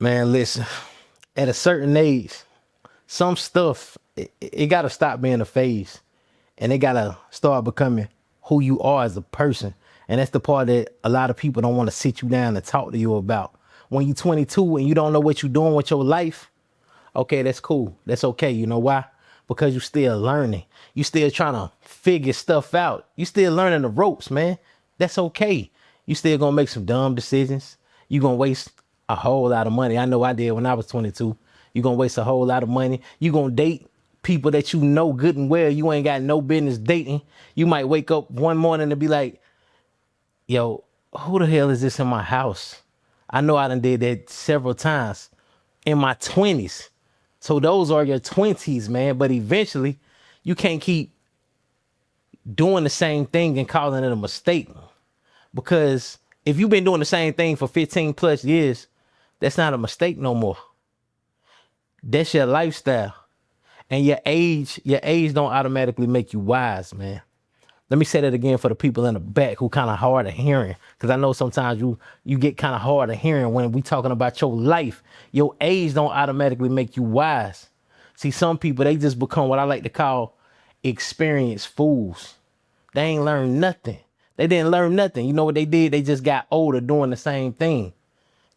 Man, listen, at a certain age, some stuff, it got to stop being a phase and it got to start becoming who you are as a person. And that's the part that a lot of people don't want to sit you down and talk to you about. When you're 22 and you don't know what you're doing with your life, okay, that's cool. That's okay. You know why? Because you still learning. You still trying to figure stuff out. You still learning the ropes, man. That's okay. You still gonna make some dumb decisions. You gonna waste a whole lot of money. I know I did when I was 22. You gonna waste a whole lot of money. You gonna date people that you know good and well you ain't got no business dating. You might wake up one morning and be like, yo, who the hell is this in my house? I know I done did that several times in my 20s. So those are your 20s, man. But eventually, you can't keep doing the same thing and calling it a mistake. Because if you've been doing the same thing for 15 plus years, that's not a mistake no more. That's your lifestyle. And your age don't automatically make you wise, man. Let me say that again for the people in the back who kind of hard of hearing. Because I know sometimes you get kind of hard of hearing when we talking about your life. Your age don't automatically make you wise. See, some people, they just become what I like to call experienced fools. They ain't learned nothing. They didn't learn nothing. You know what they did? They just got older doing the same thing.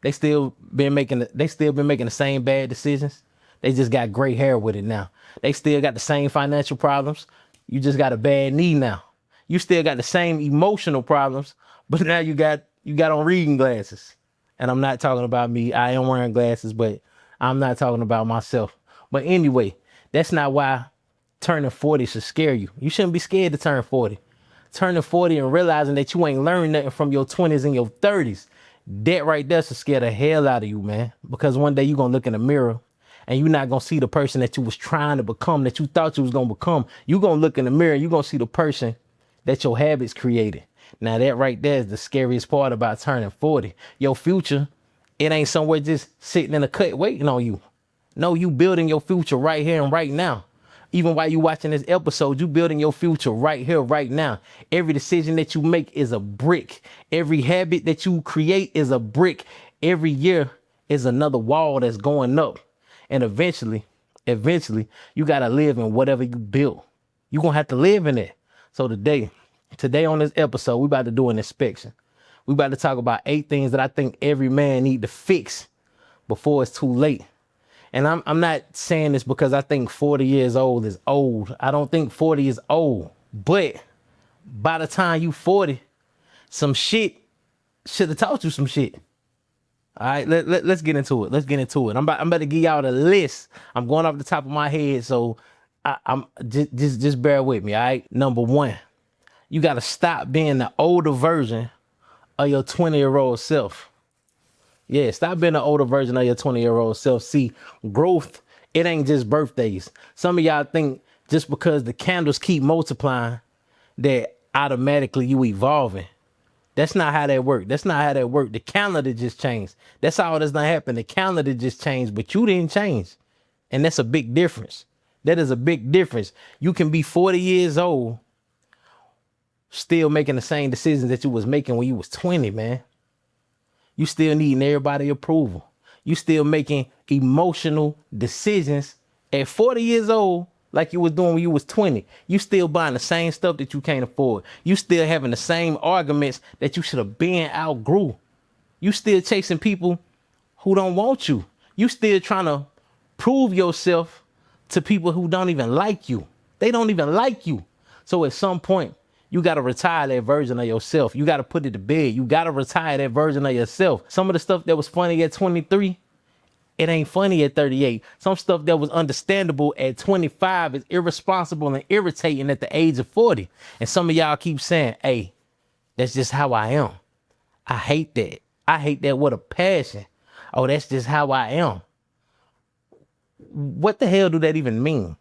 They still been making the same bad decisions. They just got gray hair with it now. They still got the same financial problems. You just got a bad knee now. You still got the same emotional problems, but now you got on reading glasses. And I'm not talking about me. I am wearing glasses, but I'm not talking about myself. But anyway, that's not why turning 40 should scare you. You shouldn't be scared to turn 40. Turning 40 and realizing that you ain't learned nothing from your 20s and your 30s. That right there should scare the hell out of you, man. Because one day you're going to look in the mirror and you're not going to see the person that you was trying to become, that you thought you was going to become. You're going to look in the mirror and you're going to see the person that your habits created. Now that right there is the scariest part about turning 40. Your future, it ain't somewhere just sitting in a cut waiting on you. No, you building your future right here and right now. Even while you watching this episode, you building your future right here, right now. Every decision that you make is a brick. Every habit that you create is a brick. Every year is another wall that's going up. And eventually, you got to live in whatever you build. You're going to have to live in it. So today on this episode, we about to do an inspection. We about to talk about 8 things that I think every man need to fix before it's too late. And I'm not saying this because I think 40 years old is old. I don't think 40 is old. But by the time you 40, some shit should have taught you some shit. All right, let's get into it. Let's get into it. I'm about to give y'all the list. I'm going off the top of my head, so I'm just bear with me. All right. Number 1, you got to stop being the older version of your 20-year-old self. Yeah, stop being the older version of your 20-year-old self. See, growth, it ain't just birthdays. Some of y'all think just because the candles keep multiplying that automatically you evolving. That's not how that works. That's not how that works. The calendar just changed. That's all that's not happen. The calendar just changed, but you didn't change. And that's a big difference. That is a big difference. You can be 40 years old, still making the same decisions that you was making when you was 20, man. You still needing everybody approval. You still making emotional decisions at 40 years old like you was doing when you was 20. You still buying the same stuff that you can't afford. You still having the same arguments that you should have been outgrew. You still chasing people who don't want you. You still trying to prove yourself to people who don't even like you. They don't even like you. So at some point, you got to retire that version of yourself. You got to put it to bed. You got to retire that version of yourself. Some of the stuff that was funny at 23, it ain't funny at 38. Some stuff that was understandable at 25 is irresponsible and irritating at the age of 40. And some of y'all keep saying, hey, that's just how I am. I hate that. I hate that with a passion. Oh, that's just how I am. What the hell do that even mean?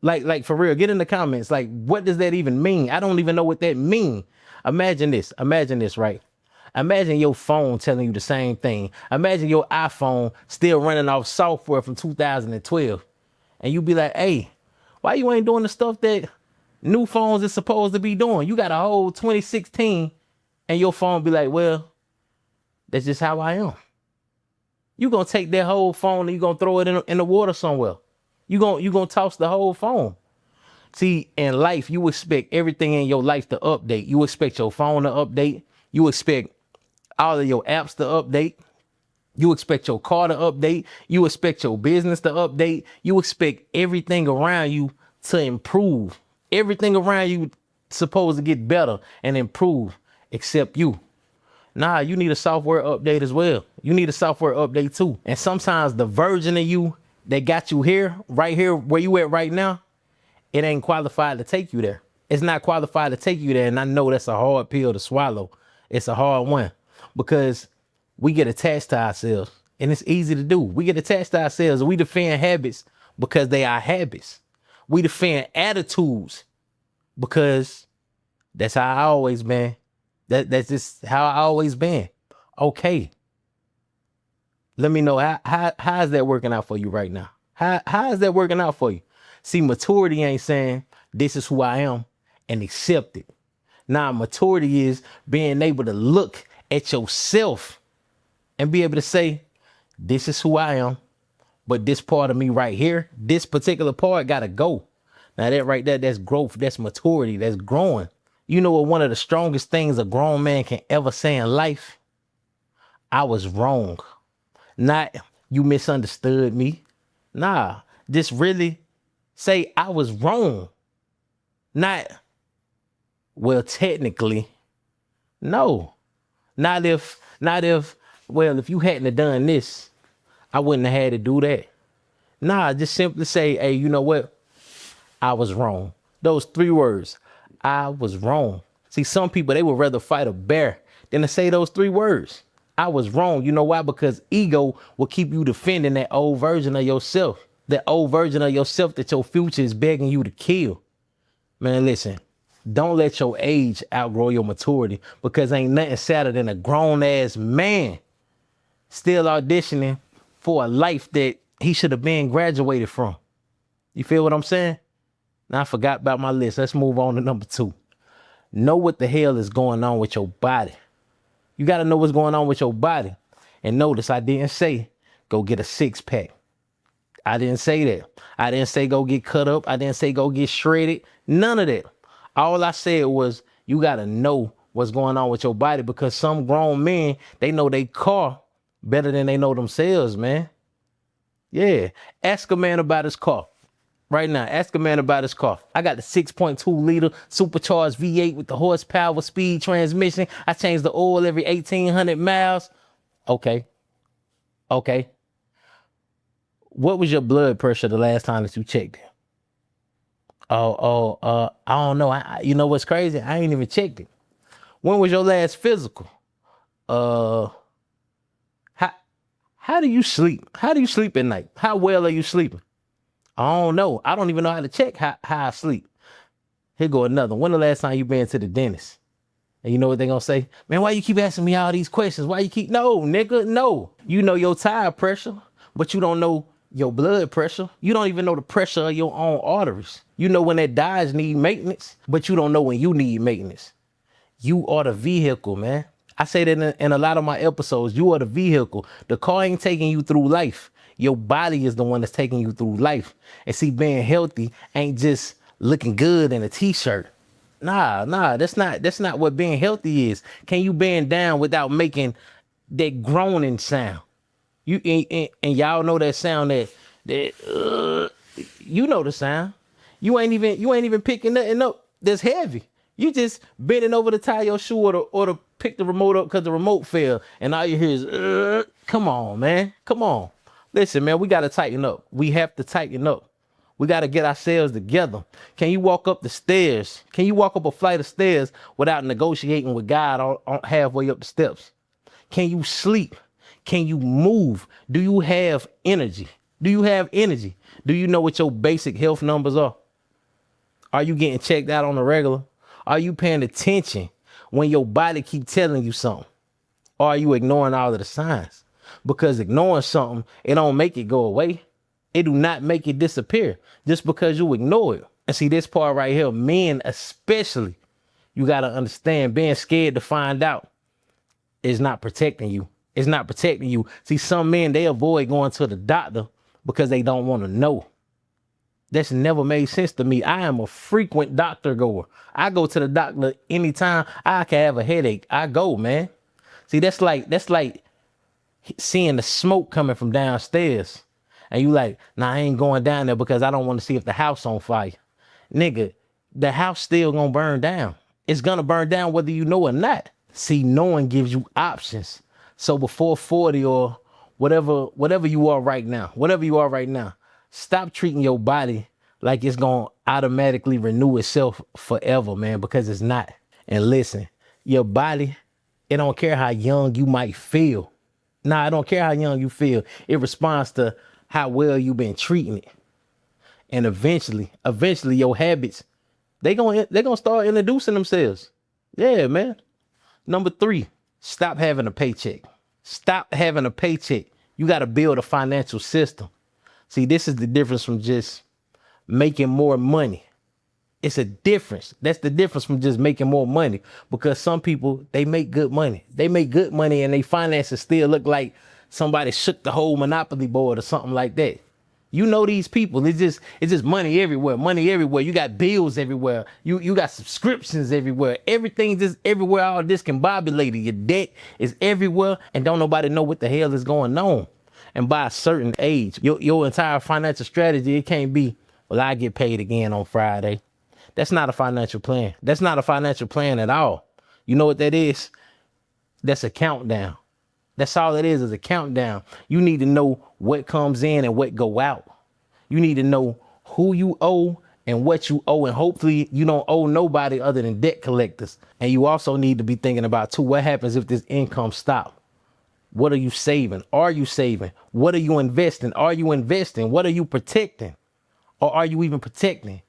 Like for real, get in the comments. Like, what does that even mean? I don't even know what that mean. Imagine this, right? Imagine your phone telling you the same thing. Imagine your iPhone still running off software from 2012. And you be like, hey, why you ain't doing the stuff that new phones is supposed to be doing? You got a whole 2016 and your phone be like, well, that's just how I am. You gonna take that whole phone and you gonna throw it in the water somewhere. You gonna toss the whole phone. See, in life, you expect everything in your life to update. You expect your phone to update. You expect all of your apps to update. You expect your car to update. You expect your business to update. You expect everything around you to improve. Everything around you supposed to get better and improve except you. Nah, you need a software update as well. You need a software update too. And sometimes the version of you that got you here, right here, where you at right now, it ain't qualified to take you there. It's not qualified to take you there. And I know that's a hard pill to swallow. It's a hard one because we get attached to ourselves and it's easy to do. We get attached to ourselves. We defend habits because they are habits. We defend attitudes because that's how I always been. That's just how I always been. Okay. Let me know how is that working out for you right now? How is that working out for you? See, maturity ain't saying this is who I am and accept it. Nah, maturity is being able to look at yourself and be able to say, this is who I am, but this part of me right here, this particular part gotta go. Now that right there, that's growth, that's maturity, that's growing. You know what one of the strongest things a grown man can ever say in life? I was wrong. Not you misunderstood me. Nah, just really say I was wrong. Not, well, technically, no. Not if, well, if you hadn't have done this, I wouldn't have had to do that. Nah, just simply say, hey, you know what? I was wrong. Those 3 words, I was wrong. See, some people, they would rather fight a bear than to say those 3 words. I was wrong. You know why? Because ego will keep you defending that old version of yourself. That old version of yourself that your future is begging you to kill. Man, listen, don't let your age outgrow your maturity because ain't nothing sadder than a grown ass man still auditioning for a life that he should have been graduated from. You feel what I'm saying? Now I forgot about my list. Let's move on to number 2. Know what the hell is going on with your body. You got to know what's going on with your body. And notice I didn't say go get a 6-pack. I didn't say that. I didn't say go get cut up. I didn't say go get shredded. None of that. All I said was you got to know what's going on with your body because some grown men, they know their car better than they know themselves, man. Yeah. Ask a man about his car. Right now, ask a man about his car. I got the 6.2 liter supercharged V8 with the horsepower speed transmission. I change the oil every 1,800 miles. Okay. What was your blood pressure the last time that you checked it? I don't know. You know what's crazy? I ain't even checked it. When was your last physical? How do you sleep? How do you sleep at night? How well are you sleeping? I don't know. I don't even know how to check how I sleep. Here go another. When the last time you been to the dentist? And you know what they gonna say? Man, why you keep asking me all these questions? Why you keep... No, nigga, no. You know your tire pressure, but you don't know your blood pressure. You don't even know the pressure of your own arteries. You know when that Dodge need maintenance, but you don't know when you need maintenance. You are the vehicle, man. I say that in a lot of my episodes. You are the vehicle. The car ain't taking you through life. Your body is the one that's taking you through life. And see, being healthy ain't just looking good in a t-shirt. Nah, that's not what being healthy is. Can you bend down without making that groaning sound? You and y'all know that sound that you know the sound. You ain't even picking nothing up that's heavy. You just bending over to tie your shoe or to pick the remote up because the remote fell, and all you hear is come on, man. Come on. Listen, man, we got to tighten up. We have to tighten up. We got to get ourselves together. Can you walk up the stairs? Can you walk up a flight of stairs without negotiating with God on halfway up the steps? Can you sleep? Can you move? Do you have energy? Do you have energy? Do you know what your basic health numbers are? Are you getting checked out on the regular? Are you paying attention when your body keep telling you something? Or are you ignoring all of the signs? Because ignoring something, it don't make it go away. It do not make it disappear just because you ignore it. And see this part right here, men especially, you got to understand being scared to find out is not protecting you. It's not protecting you. See, some men, they avoid going to the doctor because they don't want to know. That's never made sense to me. I am a frequent doctor goer. I go to the doctor anytime I can have a headache. I go, man. See, that's like seeing the smoke coming from downstairs. And you like, nah, I ain't going down there because I don't want to see if the house on fire. Nigga, the house still gonna burn down. It's gonna burn down whether you know or not. See, knowing gives you options. So before 40 or whatever you are right now, stop treating your body like it's gonna automatically renew itself forever, man, because it's not. And listen, your body, it don't care how young you might feel. Nah, I don't care how young you feel. It responds to how well you've been treating it. And eventually your habits, they're gonna start introducing themselves. Yeah, man. Number 3, stop having a paycheck. Stop having a paycheck. You got to build a financial system. See, this is the difference from just making more money. It's a difference. That's the difference from just making more money, because some people, they make good money. They make good money and they finances still look like somebody shook the whole Monopoly board or something like that. You know these people. It's just money everywhere. Money everywhere. You got bills everywhere. You got subscriptions everywhere. Everything just everywhere. All discombobulated. Your debt is everywhere, and don't nobody know what the hell is going on. And by a certain age, your entire financial strategy, it can't be, well, I get paid again on Friday. That's not a financial plan. That's not a financial plan at all. You know what that is? That's a countdown. That's all it is a countdown. You need to know what comes in and what go out. You need to know who you owe and what you owe. And hopefully you don't owe nobody other than debt collectors. And you also need to be thinking about too, what happens if this income stops? What are you saving? Are you saving? What are you investing? Are you investing? What are you protecting? Or are you even protecting?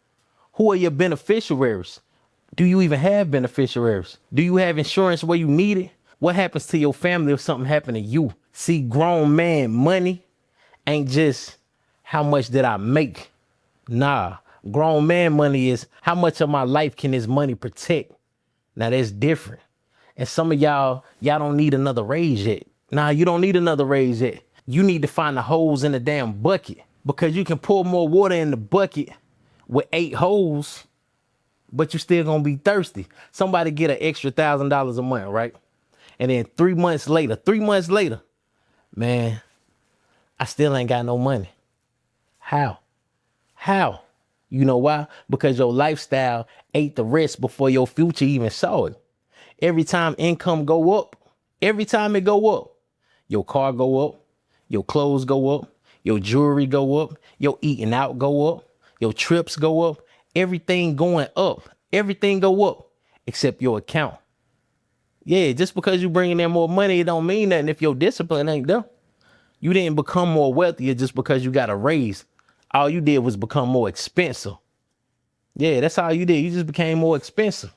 Who are your beneficiaries? Do you even have beneficiaries? Do you have insurance where you need it? What happens to your family if something happened to you? See, grown man money ain't just how much did I make? Nah, grown man money is how much of my life can this money protect? Now that's different. And some of y'all don't need another raise yet. Nah, you don't need another raise yet. You need to find the holes in the damn bucket, because you can pour more water in the bucket with 8 holes, but you still gonna be thirsty. Somebody get an extra $1,000 a month, right? And then 3 months later, man, I still ain't got no money. How? You know why? Because your lifestyle ate the rest before your future even saw it. Every time income go up, your car go up, your clothes go up, your jewelry go up, your eating out go up, your trips go up, everything going up, everything go up except your account. Yeah, just because you bringing in more money, it don't mean nothing if your discipline ain't there. You didn't become more wealthier just because you got a raise. All you did was become more expensive. Yeah, that's all you did. You just became more expensive.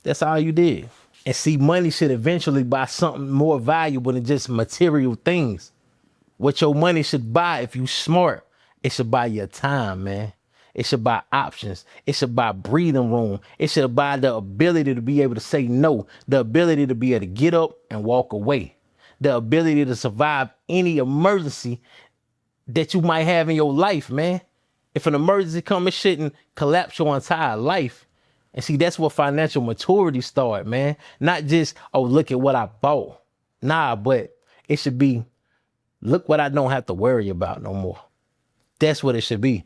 That's all you did. And see, money should eventually buy something more valuable than just material things. What your money should buy, if you smart, it should buy your time, man. It should buy options. It should buy breathing room. It should buy the ability to be able to say no, the ability to be able to get up and walk away, the ability to survive any emergency that you might have in your life, man. If an emergency comes, it shouldn't collapse your entire life. And see, that's what financial maturity start, man. Not just, oh, look at what I bought. Nah, but it should be, look what I don't have to worry about no more. That's what it should be.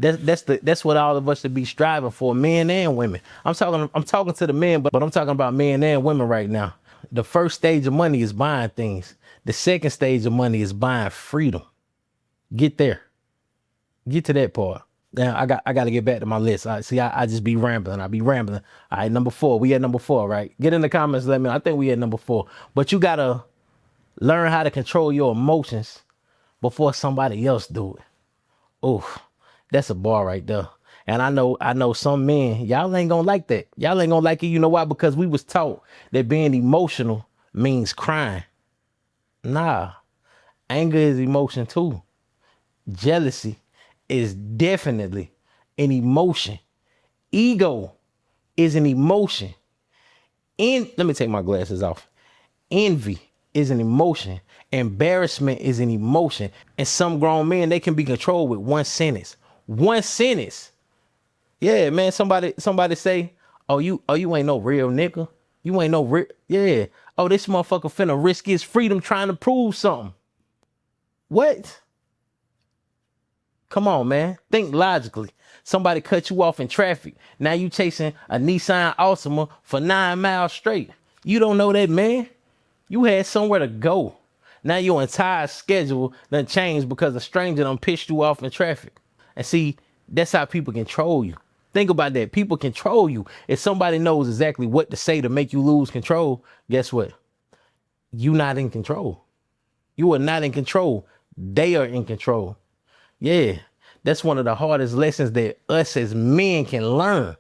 That's what all of us should be striving for, men and women. I'm talking to the men, but I'm talking about men and women right now. The first stage of money is buying things. The second stage of money is buying freedom. Get there. Get to that part. Now I got to get back to my list. I just be rambling. I be rambling. All right, number 4. We at number 4, right? Get in the comments. Let me know. I think we at number 4. But you gotta learn how to control your emotions before somebody else do it. Oof. That's a bar right there. And I know some men, y'all ain't gonna like that. Y'all ain't gonna like it. You know why? Because we was taught that being emotional means crying. Nah, anger is emotion too. Jealousy is definitely an emotion. Ego is an emotion. Let me take my glasses off. Envy is an emotion. Embarrassment is an emotion. And some grown men, they can be controlled with one sentence. One sentence. Yeah, man. Somebody say, oh, you ain't no real nigga. You ain't no real. Yeah. Oh, this motherfucker finna risk his freedom trying to prove something. What? Come on, man. Think logically. Somebody cut you off in traffic. Now you chasing a Nissan Altima for 9 miles straight. You don't know that, man. You had somewhere to go. Now your entire schedule done changed because a stranger done pissed you off in traffic. And see, that's how people control you. Think about that. People control you. If somebody knows exactly what to say to make you lose control, guess what? You not in control. You are not in control. They are in control. Yeah, that's one of the hardest lessons that us as men can learn.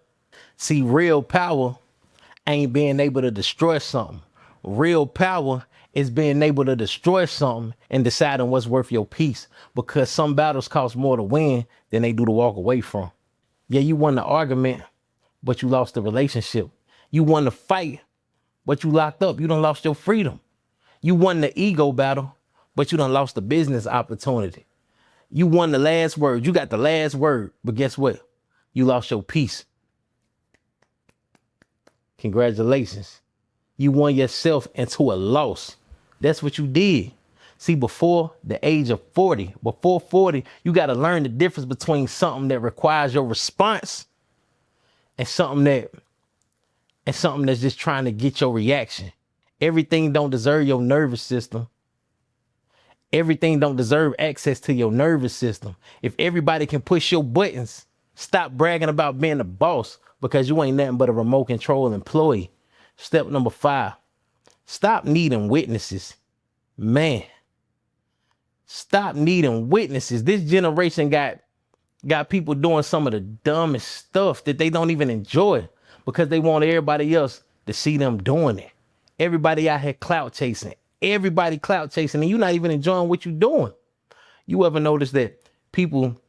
See, real power ain't being able to destroy something. Real power is being able to destroy something and deciding what's worth your peace, because some battles cost more to win than they do to walk away from. Yeah, you won the argument, but you lost the relationship. You won the fight, but you locked up. You done lost your freedom. You won the ego battle, but you done lost the business opportunity. You won the last word. You got the last word, but guess what? You lost your peace. Congratulations. You won yourself into a loss. That's what you did. See, before the age of 40, before 40, you got to learn the difference between something that requires your response and something that's just trying to get your reaction. Everything don't deserve your nervous system. Everything don't deserve access to your nervous system. If everybody can push your buttons, stop bragging about being the boss, because you ain't nothing but a remote control employee. Step number 5, stop needing witnesses. Man, stop needing witnesses. This generation got people doing some of the dumbest stuff that they don't even enjoy because they want everybody else to see them doing it. Everybody out here clout chasing. Everybody clout chasing, and you're not even enjoying what you're doing. You ever notice that people,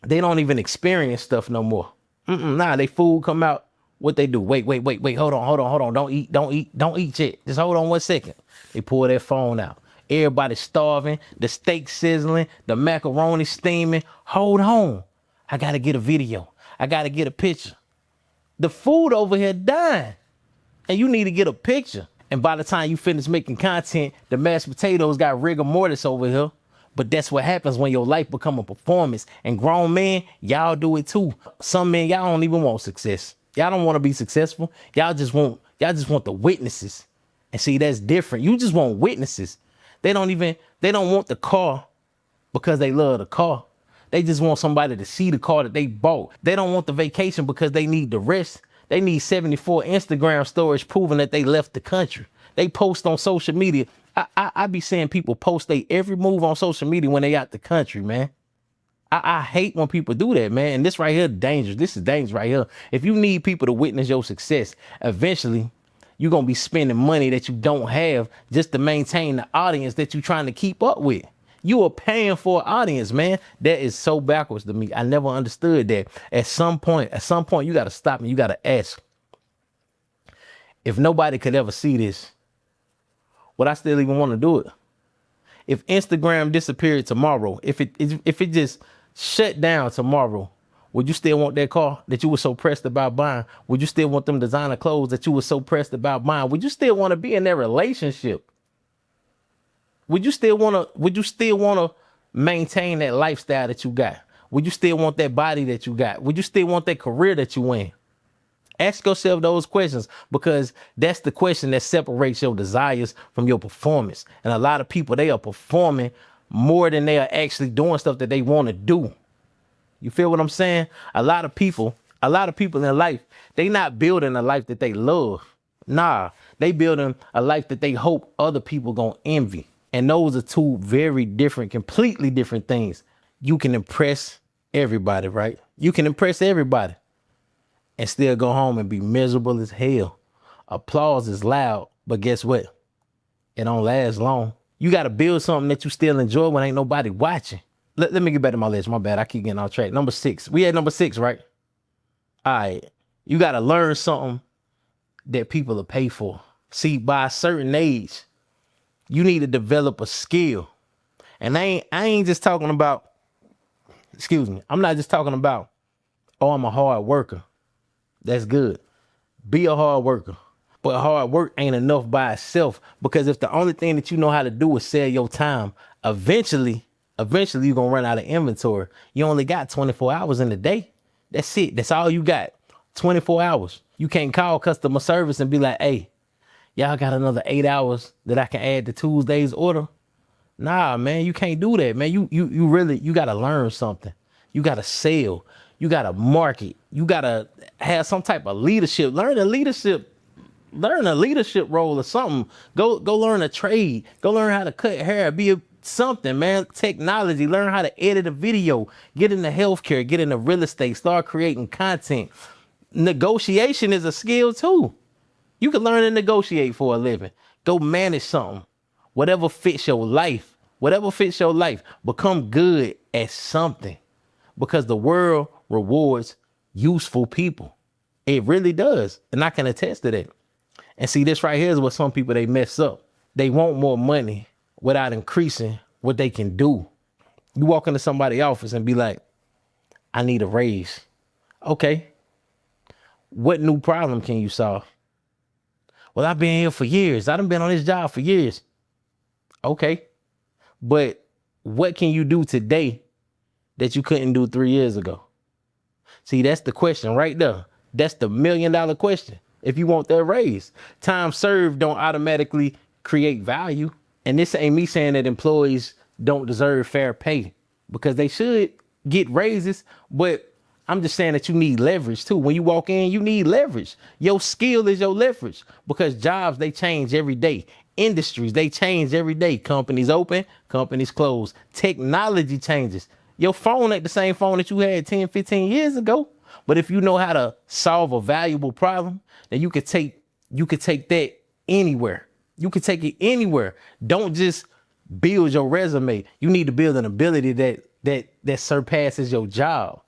they don't even experience stuff no more? Nah, they food come out. What they do? Wait. Hold on. Don't eat yet. Just hold on 1 second. They pull their phone out. Everybody's starving. The steak sizzling. The macaroni steaming. Hold on. I got to get a video. I got to get a picture. The food over here dying, and you need to get a picture. And by the time you finish making content, the mashed potatoes got rigor mortis over here. But that's what happens when your life become a performance. And grown men, y'all do it too. Some men, y'all don't even want success. Y'all don't want to be successful. Y'all just want the witnesses. And see, that's different. You just want witnesses. They don't want the car because they love the car. They just want somebody to see the car that they bought. They don't want the vacation because they need the rest. They need 74 Instagram stories proving that they left the country. They post on social media. I be seeing people post their every move on social media when they out the country, man. I hate when people do that, man. And this right here, dangerous. This is dangerous right here. If you need people to witness your success, eventually you're going to be spending money that you don't have just to maintain the audience that you're trying to keep up with. You are paying for an audience, man. That is so backwards to me. I never understood that. At some point, you got to stop and you got to ask, if nobody could ever see this, would I still even want to do it? If Instagram disappeared tomorrow, if it just shut down tomorrow, would you still want that car that you were so pressed about buying? Would you still want them designer clothes that you were so pressed about buying? Would you still want to be in that relationship? Would you still want to maintain that lifestyle that you got? Would you still want that body that you got? Would you still want that career that you in? Ask yourself those questions, because that's the question that separates your desires from your performance. And a lot of people, they are performing more than they are actually doing stuff that they want to do. You feel what I'm saying? A lot of people in life, they not building a life that they love. Nah, they building a life that they hope other people gonna envy. And those are two very different, completely different things. You can impress everybody, right? You can impress everybody and still go home and be miserable as hell. Applause is loud, but guess what? It don't last long. You got to build something that you still enjoy when ain't nobody watching. Let me get back to my list. My bad. I keep getting off track. Number 6. We had number 6, right? All right. You got to learn something that people will pay for. See, by a certain age, You need to develop a skill. And I ain't just talking about, excuse me, I'm not just talking about, oh, I'm a hard worker. That's good. Be a hard worker. But hard work ain't enough by itself, because if the only thing that you know how to do is sell your time, eventually you're gonna run out of inventory. You only got 24 hours in the day. That's it. That's all you got. 24 hours. You can't call customer service and be like, hey, y'all got another 8 hours that I can add to Tuesday's order. Nah, man, you can't do that, man. You really, you gotta learn something. You gotta sell. You gotta market. You gotta have some type of leadership. Learn a leadership role or something. Go learn a trade. Go learn how to cut hair. Something, man. Technology. Learn how to edit a video. Get into healthcare. Get into real estate. Start creating content. Negotiation is a skill too. You can learn to negotiate for a living. Go manage something. Whatever fits your life. Become good at something, because the world rewards useful people. It really does. And I can attest to that. And see, this right here is what some people, they mess up. They want more money without increasing what they can do. You walk into somebody's office and be like, I need a raise. Okay. What new problem can you solve? Well, I've been here for years. I done been on this job for years. Okay. But what can you do today that you couldn't do 3 years ago? See, that's the question right there. That's the $1 million question. If you want that raise, time served don't automatically create value. And this ain't me saying that employees don't deserve fair pay, because they should get raises. But I'm just saying that you need leverage too. When you walk in, you need leverage. Your skill is your leverage, because jobs, they change every day. Industries, they change every day. Companies open, companies close. Technology changes. Your phone ain't the same phone that you had 10, 15 years ago. But if you know how to solve a valuable problem, then you could take that anywhere. You could take it anywhere. Don't just build your resume. You need to build an ability that surpasses your job.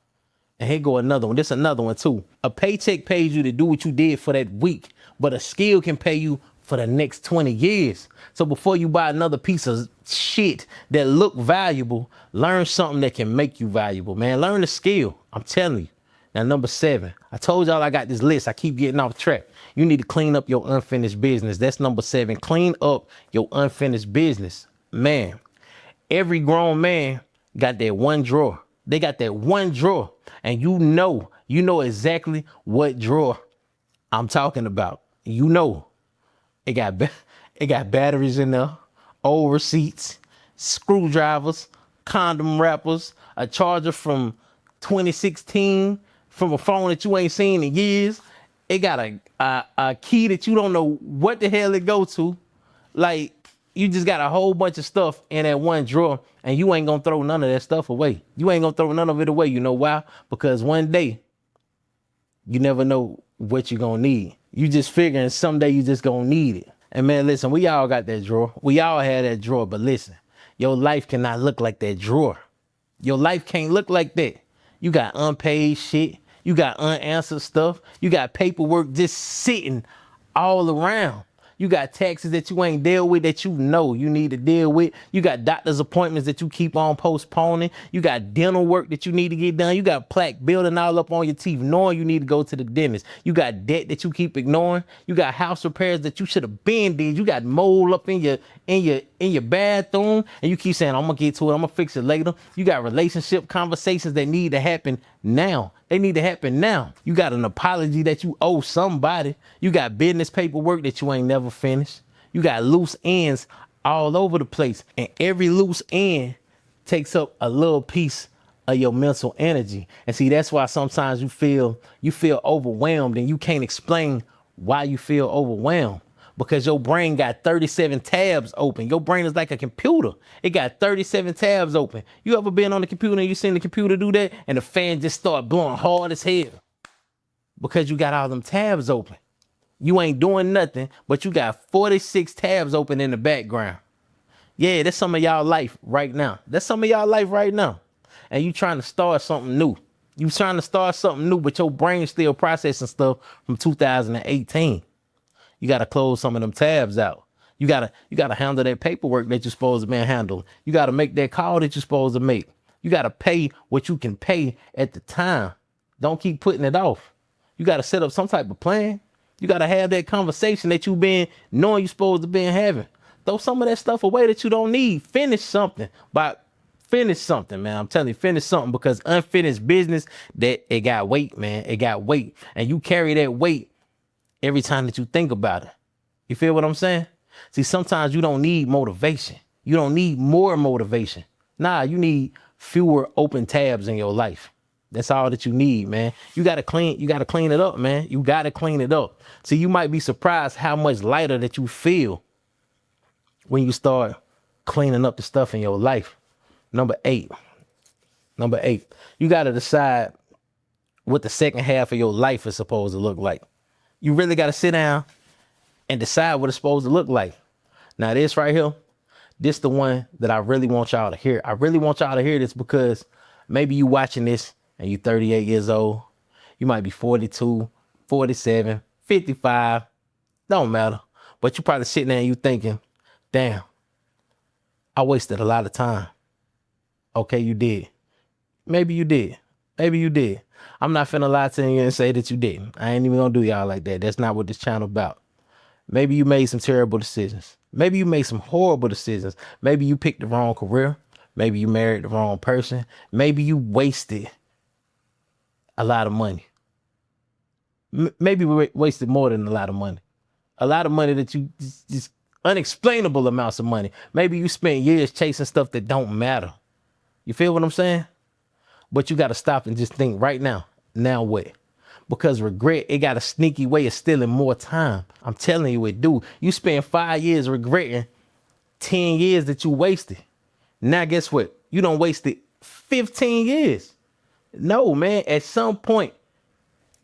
And here go another one. This another one too. A paycheck pays you to do what you did for that week, but a skill can pay you for the next 20 years. So before you buy another piece of shit that look valuable, learn something that can make you valuable, man. Learn a skill. I'm telling you. Now, number 7, I told y'all I got this list. I keep getting off track. You need to clean up your unfinished business. That's number 7. Clean up your unfinished business. Man, every grown man got that one drawer. They got that one drawer. And you know exactly what drawer I'm talking about. You know, it got batteries in there, old receipts, screwdrivers, condom wrappers, a charger from 2016, from a phone that you ain't seen in years. It got a key that you don't know what the hell it go to. Like, you just got a whole bunch of stuff in that one drawer, and you ain't gonna throw none of that stuff away. You ain't gonna throw none of it away. You know why? Because one day, you never know what you're gonna need. You just figuring someday you just gonna need it. And man, listen, we all got that drawer. We all had that drawer, but listen, your life cannot look like that drawer. Your life can't look like that. You got unpaid shit. You got unanswered stuff. You got paperwork just sitting all around. You got taxes that you ain't dealt with that you know you need to deal with. You got doctor's appointments that you keep on postponing. You got dental work that you need to get done. You got plaque building all up on your teeth, knowing you need to go to the dentist. You got debt that you keep ignoring. You got house repairs that you should have been did. You got mold up in your bathroom, and you keep saying, I'm gonna get to it, I'm gonna fix it later. You got relationship conversations that need to happen now. They need to happen now. You got an apology that you owe somebody. You got business paperwork that you ain't never finished. You got loose ends all over the place. And every loose end takes up a little piece of your mental energy. And see, that's why sometimes you feel overwhelmed and you can't explain why you feel overwhelmed. Because your brain got 37 tabs open. Your brain is like a computer. It got 37 tabs open. You ever been on the computer and you seen the computer do that and the fan just start blowing hard as hell? Because you got all them tabs open. You ain't doing nothing, but you got 46 tabs open in the background. Yeah, that's some of y'all life right now. That's some of y'all life right now. And you trying to start something new. You trying to start something new, but your brain's still processing stuff from 2018. You got to close some of them tabs out. You gotta handle that paperwork that you're supposed to be handling. You gotta make that call that you're supposed to make. You gotta pay what you can pay at the time. Don't keep putting it off. You gotta set up some type of plan. You gotta have that conversation that you've been knowing you're supposed to be having. Throw some of that stuff away that you don't need. Finish something. Finish something, man. I'm telling you, finish something, because unfinished business, that it got weight, man. It got weight. And you carry that weight every time that you think about it. You feel what I'm saying? See, sometimes you don't need motivation. You don't need more motivation. Nah, you need fewer open tabs in your life. That's all that you need, man. You gotta clean it up, man. You gotta clean it up. See, you might be surprised how much lighter that you feel when you start cleaning up the stuff in your life. Number eight, you gotta decide what the second half of your life is supposed to look like. You really gotta sit down and decide what it's supposed to look like. Now this right here, this the one that I really want y'all to hear. I really want y'all to hear this, because maybe you watching this and you 38 years old. You might be 42, 47, 55, don't matter. But you probably sitting there and you thinking, damn, I wasted a lot of time. Okay, you did. Maybe you did. Maybe you did. I'm not finna lie to you and say that you didn't. I ain't even gonna do y'all like that. That's not what this channel about. Maybe you made some terrible decisions. Maybe you made some horrible decisions. Maybe you picked the wrong career. Maybe you married the wrong person. Maybe you wasted a lot of money. Maybe we wasted more than a lot of money. A lot of money that you just unexplainable amounts of money. Maybe you spent years chasing stuff that don't matter. You feel what I'm saying? But you got to stop and just think right now. Now what? Because regret, it got a sneaky way of stealing more time. I'm telling you it do. You spend 5 years regretting 10 years that you wasted. Now guess what? You done wasted 15 years. No, man. At some point,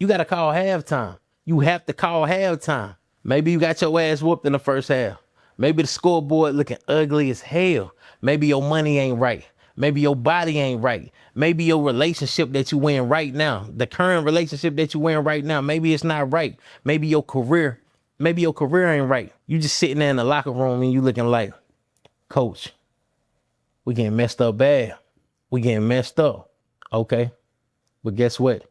you got to call halftime. You have to call halftime. Maybe you got your ass whooped in the first half. Maybe the scoreboard looking ugly as hell. Maybe your money ain't right. Maybe your body ain't right. Maybe your relationship that you in right now, the current relationship that you in right now, maybe it's not right. Maybe your career ain't right. You just sitting there in the locker room and you looking like, coach, we getting messed up bad. We getting messed up. Okay. But guess what?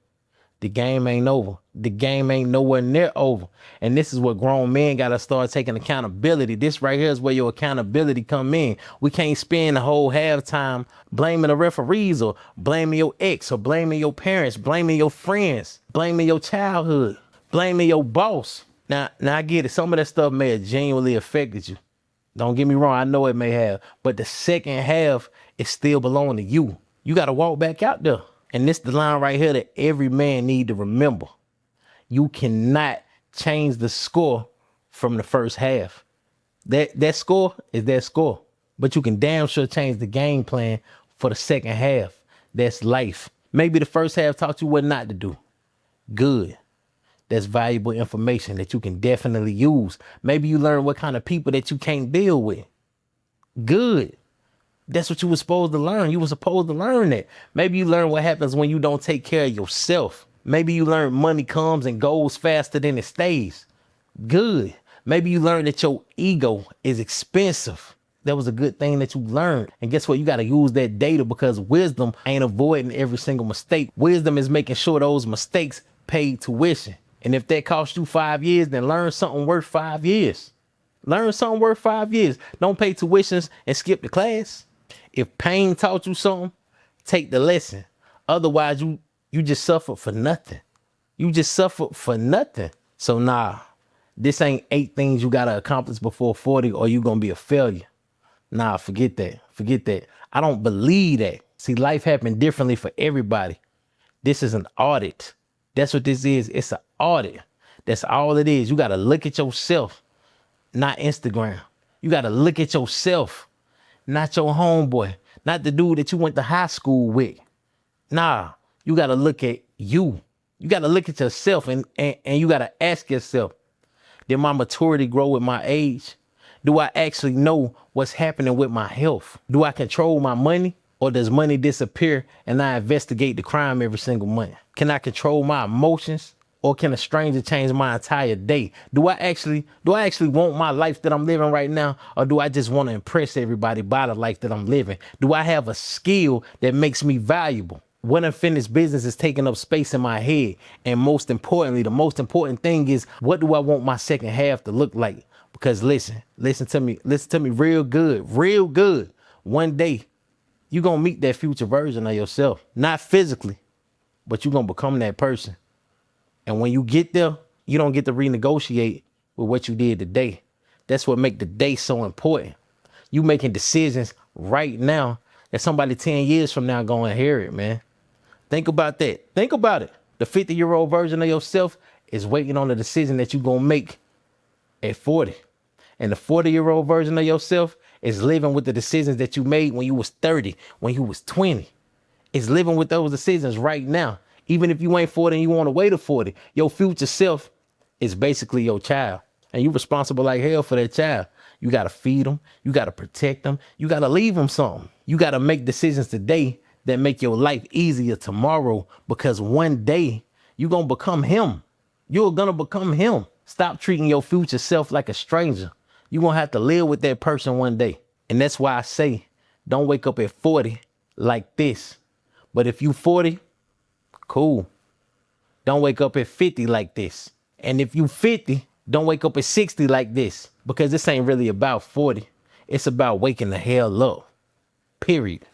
The game ain't over. The game ain't nowhere near over. And this is what grown men got to start taking accountability. This right here is where your accountability come in. We can't spend the whole halftime blaming the referees or blaming your ex or blaming your parents, blaming your friends, blaming your childhood, blaming your boss. Now I get it. Some of that stuff may have genuinely affected you. Don't get me wrong. I know it may have. But the second half is still belong to you. You got to walk back out there. And this the line right here that every man need to remember. You cannot change the score from the first half. That score is that score. But you can damn sure change the game plan for the second half. That's life. Maybe the first half taught you what not to do. Good. That's valuable information that you can definitely use. Maybe you learn what kind of people that you can't deal with. Good. That's what you were supposed to learn. You were supposed to learn that. Maybe you learn what happens when you don't take care of yourself. Maybe you learn money comes and goes faster than it stays. Good. Maybe you learn that your ego is expensive. That was a good thing that you learned. And guess what? You got to use that data, because wisdom ain't avoiding every single mistake. Wisdom is making sure those mistakes pay tuition. And if that costs you 5 years, then learn something worth 5 years. Learn something worth 5 years. Don't pay tuitions and skip the class. If pain taught you something, take the lesson. Otherwise, you just suffered for nothing. You just suffered for nothing. So nah, this ain't 8 things you got to accomplish before 40 or you going to be a failure. Nah, forget that. Forget that. I don't believe that. See, life happened differently for everybody. This is an audit. That's what this is. It's an audit. That's all it is. You got to look at yourself, not Instagram. You got to look at yourself. Not your homeboy, not the dude that you went to high school with. Nah, you got to look at you. You got to look at yourself and you got to ask yourself, did my maturity grow with my age? Do I actually know what's happening with my health? Do I control my money, or does money disappear and I investigate the crime every single month? Can I control my emotions, Or can a stranger change my entire day? Do I actually want my life that I'm living right now? Or do I just want to impress everybody by the life that I'm living? Do I have a skill that makes me valuable? What unfinished business is taking up space in my head? And most importantly, the most important thing is, what do I want my second half to look like? Because listen to me real good. One day, you're going to meet that future version of yourself. Not physically, but you're going to become that person. And when you get there, you don't get to renegotiate with what you did today. That's what make the day so important. You making decisions right now that somebody 10 years from now going to hear it, man. Think about that. Think about it. The 50-year-old version of yourself is waiting on the decision that you're going to make at 40. And the 40-year-old version of yourself is living with the decisions that you made when you was 30, when you was 20. It's living with those decisions right now. Even if you ain't 40 and you want to wait to 40, your future self is basically your child. And you're responsible like hell for that child. You got to feed them. You got to protect them. You got to leave them something. You got to make decisions today that make your life easier tomorrow, because one day you're going to become him. You're going to become him. Stop treating your future self like a stranger. You're going to have to live with that person one day. And that's why I say, don't wake up at 40 like this. But if you 40, cool. Don't wake up at 50 like this. And if you 50, don't wake up at 60 like this. Because this ain't really about 40. It's about waking the hell up. Period.